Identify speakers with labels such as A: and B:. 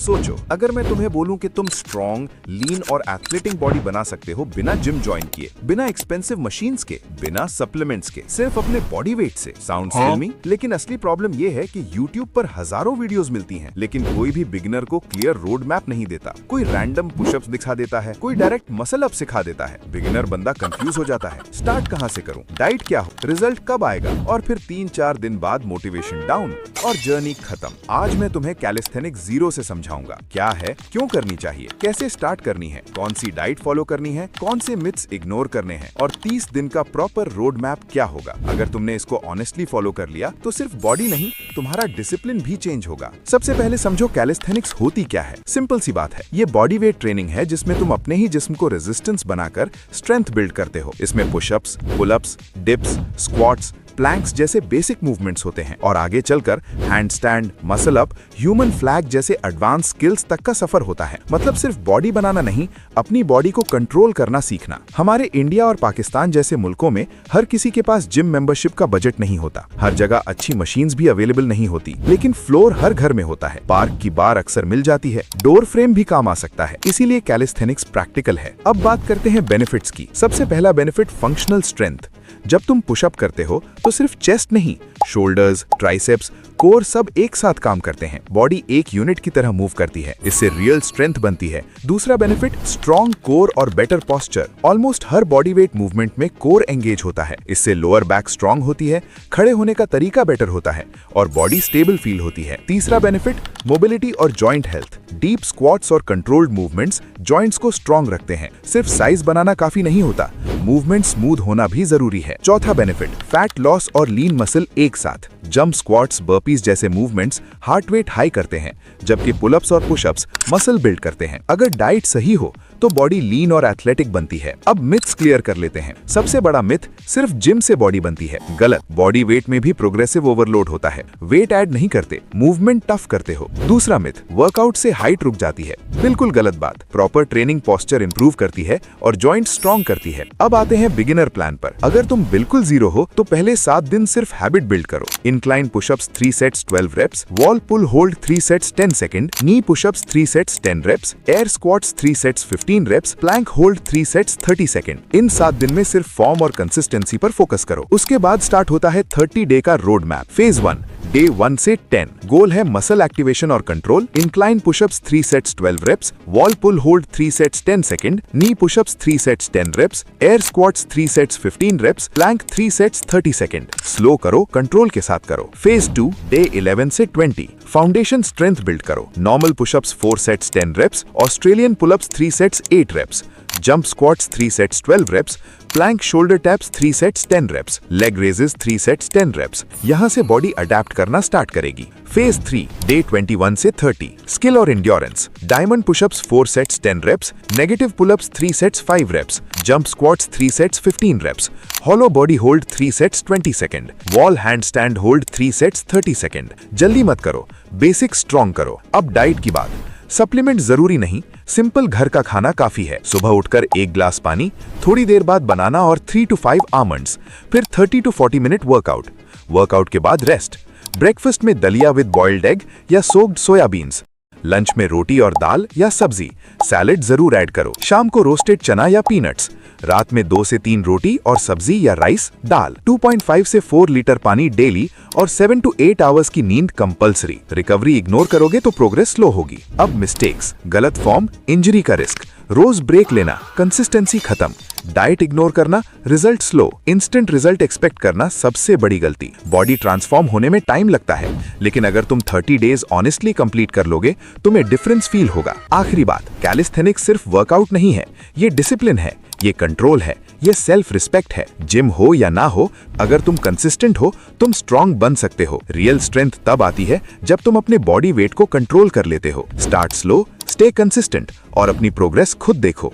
A: सोचो, अगर मैं तुम्हें बोलूं कि तुम स्ट्रॉन्ग, लीन और एथलेटिक बॉडी बना सकते हो बिना जिम ज्वाइन किए, बिना एक्सपेंसिव मशीन्स के, बिना सप्लीमेंट्स के, सिर्फ अपने बॉडी वेट से। साउंड फिल्मी, लेकिन असली प्रॉब्लम ये है कि YouTube पर हजारों वीडियोस मिलती हैं, लेकिन कोई भी बिगिनर को क्लियर रोड मैप नहीं देता। कोई रैंडम पुशअप्स दिखा देता है, कोई डायरेक्ट मसल अप सिखा देता है। बिगिनर बंदा कंफ्यूज हो जाता है, स्टार्ट कहां से करूं, डाइट क्या हो, रिजल्ट कब आएगा, और फिर 3-4 दिन बाद मोटिवेशन डाउन और जर्नी खत्म। आज मैं तुम्हें कैलिस्थेनिक्स जीरो से समझाऊंगा, क्या है, क्यों करनी चाहिए, कैसे स्टार्ट करनी है, कौन सी डाइट फॉलो करनी है, कौन से मिथ्स इग्नोर करने हैं, और 30 दिन का प्रॉपर रोड मैप क्या होगा। अगर तुमने इसको ऑनेस्टली फॉलो कर लिया तो सिर्फ बॉडी नहीं, तुम्हारा डिसिप्लिन भी चेंज होगा। सबसे पहले समझो कैलिस्थेनिक्स होती क्या है। सिंपल सी बात है, ये बॉडी वेट ट्रेनिंग है जिसमें तुम अपने ही जिस्म को रेजिस्टेंस बनाकर स्ट्रेंथ बिल्ड करते हो। इसमें pushups, pullups, dips, squats, planks जैसे बेसिक मूवमेंट्स होते हैं, और आगे चलकर handstand, muscle up, human flag जैसे एडवांस स्किल्स तक का सफर होता है। मतलब सिर्फ बॉडी बनाना नहीं, अपनी बॉडी को कंट्रोल करना सीखना। हमारे इंडिया और पाकिस्तान जैसे मुल्कों में हर किसी के पास जिम मेंबरशिप का बजट नहीं होता, हर जगह अच्छी मशीन्स भी अवेलेबल नहीं होती, लेकिन फ्लोर हर घर में होता है, पार्क की बार अक्सर मिल जाती है, डोर फ्रेम भी काम आ सकता है। इसीलिए कैलिस्थेनिक्स प्रैक्टिकल है। अब बात करते हैं बेनिफिट्स की। सबसे पहला बेनिफिट फंक्शनल स्ट्रेंथ। जब तुम पुशअप करते हो तो सिर्फ चेस्ट नहीं, शोल्डर्स, ट्राइसेप्स, कोर सब एक साथ काम करते हैं। बॉडी एक यूनिट की तरह मूव करती है, इससे रियल स्ट्रेंथ बनती है। दूसरा बेनिफिट स्ट्रॉन्ग कोर और बेटर पोस्चर। ऑलमोस्ट हर बॉडी वेट मूवमेंट में कोर एंगेज होता है, इससे लोअर बैक स्ट्रॉन्ग होती है, खड़े होने का तरीका बेटर होता है और बॉडी स्टेबल फील होती है। तीसरा बेनिफिट मोबिलिटी और जॉइंट हेल्थ। डीप स्क्वाट्स और कंट्रोल्ड मूवमेंट्स जॉइंट्स को स्ट्रॉन्ग रखते हैं। सिर्फ साइज बनाना काफी नहीं होता, मूवमेंट स्मूथ होना भी जरूरी है। चौथा बेनिफिट फैट लॉस और लीन मसल एक साथ। जंप, स्क्वाट्स, बर्पीज जैसे मूवमेंट्स हार्ट रेट हाई करते हैं, जबकि पुलअप्स और पुशअप्स मसल बिल्ड करते हैं। अगर डाइट सही हो तो बॉडी लीन और एथलेटिक बनती है। अब मिथ्स क्लियर कर लेते हैं। सबसे बड़ा मिथ, सिर्फ जिम से बॉडी बनती है। गलत। बॉडी वेट में भी प्रोग्रेसिव ओवरलोड होता है। वेट ऐड नहीं करते, मूवमेंट टफ करते हो। दूसरा मिथ, वर्कआउट से हाइट रुक जाती है। बिल्कुल गलत बात। प्रॉपर ट्रेनिंग पोस्चर इंप्रूव करती है और जॉइंट स्ट्रॉन्ग करती है। अब आते हैं बिगिनर प्लान पर। अगर तुम बिल्कुल जीरो हो तो पहले 7 दिन सिर्फ हैबिट बिल्ड करो। Incline pushups 3 sets 12 reps, wall pull hold 3 sets 10 second, knee pushups 3 sets 10 reps, air squats 3 sets 15 reps, plank hold 3 sets 30 second. इन 7 दिन में सिर्फ फॉर्म और कंसिस्टेंसी पर फोकस करो। उसके बाद स्टार्ट होता है 30 डे का रोड मैप। फेज 1, डे 1 से 10। गोल है मसल एक्टिवेशन और control. Incline pushups 3 sets 12 reps, wall pull hold 3 sets 10 second, knee pushups 3 sets 10 reps, air squats 3 sets 15 reps, plank 3 sets 30 second. Slow करो, control के साथ करो। Phase 2, day 11 से 20। Foundation strength build करो। Normal pushups 4 sets 10 reps, Australian pullups 3 sets 8 reps, jump squats 3 sets 12 reps, plank shoulder taps 3 sets 10 reps, leg raises 3 sets 10 reps. यहां से body adapt करना start करेगी। फेज 3, डे 21 से 30। Skill और endurance. Diamond pushups 4 sets 10 reps, negative pullups 3 sets 5 reps, jump squats 3 sets 15 reps, hollow body hold 3 sets 20 second, wall handstand hold 3 sets 30 second. जल्दी मत करो, basic strong करो। अब diet की बात। सप्लीमेंट जरूरी नहीं, सिंपल घर का खाना काफी है। सुबह उठकर 1 ग्लास पानी, थोड़ी देर बाद बनाना और 3 to 5 आमंड्स, फिर 30 to 40 मिनट वर्कआउट। वर्कआउट के बाद रेस्ट। ब्रेकफास्ट में दलिया विद बॉइल्ड एग या सोक्ड सोयाबीन्स, लंच में रोटी और दाल या सब्जी, सैलेड जरूर ऐड करो। शाम को रोस्टेड चना या पीनट्स, रात में 2 से 3 रोटी और सब्जी या राइस, दाल। 2.5 से 4 लीटर पानी डेली और 7 to 8 आवर्स की नींद कंपलसरी। रिकवरी इग्नोर करोगे तो प्रोग्रेस स्लो होगी। अब मिस्टेक्स। गलत फॉर्म, इंजरी का रिस्क, रोज ब्रेक लेना, कंसिस्टेंसी खत्म, डाइट इग्नोर करना, result slow, instant result expect करना सबसे बड़ी गलती। बॉडी ट्रांसफॉर्म होने में टाइम लगता है, लेकिन अगर तुम 30 डेज ऑनेस्टली कंप्लीट कर लोगे तुम्हें डिफरेंस फील होगा। आखिरी बात, कैलिस्थेनिक्स सिर्फ वर्कआउट नहीं है, ये डिसिप्लिन है, ये कंट्रोल है, ये सेल्फ रिस्पेक्ट है। जिम हो या ना हो, अगर तुम कंसिस्टेंट हो तुम स्ट्रॉन्ग बन सकते हो। रियल स्ट्रेंथ तब आती है जब तुम अपने बॉडी वेट को कंट्रोल कर लेते हो। स्टार्ट स्लो, स्टे कंसिस्टेंट और अपनी प्रोग्रेस खुद देखो।